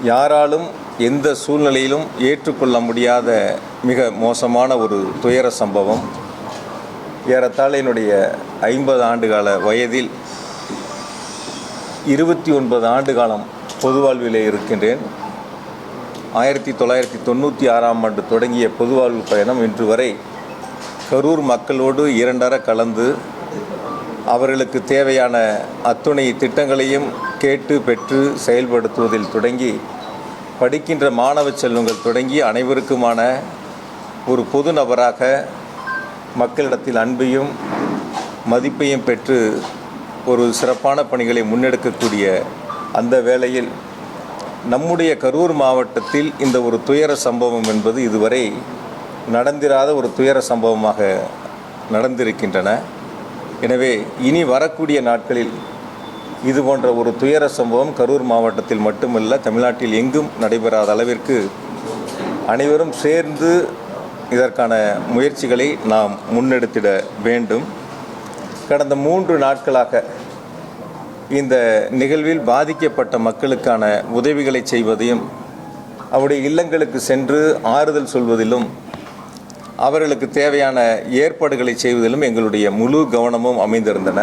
யாராலும் எந்த சூழ்நிலையிலும் ஏற்றுக்கொள்ள முடியாத மிக மோசமான ஒரு துயர சம்பவம். ஏறத்தாழ என்னுடைய 50 ஆண்டுகால வயதில் 29 ஆண்டு காலம் பொது வாழ்விலே இருக்கின்றேன். 1996ஆம் ஆண்டு தொடங்கிய பொதுவாழ்வு பயணம் இன்று வரை கரூர் மக்களோடு இரண்டர கலந்து அவர்களுக்கு தேவையான அத்துணை திட்டங்களையும் கேட்டு பெற்று செயல்படுத்துவதில் தொடங்கி படிக்கின்ற மாணவ செல்வங்கள் தொடங்கி அனைவருக்குமான ஒரு பொது நபராக மக்களிடத்தில் அன்பையும் மதிப்பையும் பெற்று ஒரு சிறப்பான பணிகளை முன்னெடுக்கக்கூடிய அந்த வேளையில் நம்முடைய கரூர் மாவட்டத்தில் இந்த ஒரு துயர சம்பவம் என்பது இதுவரை நடந்திராத ஒரு துயர சம்பவமாக நடந்திருக்கின்றன. எனவே இனி வரக்கூடிய நாட்களில் இது போன்ற ஒரு துயர சம்பவம் கரூர் மாவட்டத்தில் மட்டுமல்ல, தமிழ்நாட்டில் எங்கும் நடைபெறாத அளவிற்கு அனைவரும் சேர்ந்து இதற்கான முயற்சிகளை நாம் முன்னெடுத்திட வேண்டும். கடந்த 3 நாட்களாக இந்த நிகழ்வில் பாதிக்கப்பட்ட மக்களுக்கான உதவிகளை செய்வதையும் அவருடைய இல்லங்களுக்கு சென்று ஆறுதல் சொல்வதிலும் அவர்களுக்கு தேவையான ஏற்பாடுகளை செய்வதிலும் எங்களுடைய முழு கவனமும் அமைந்திருந்தன.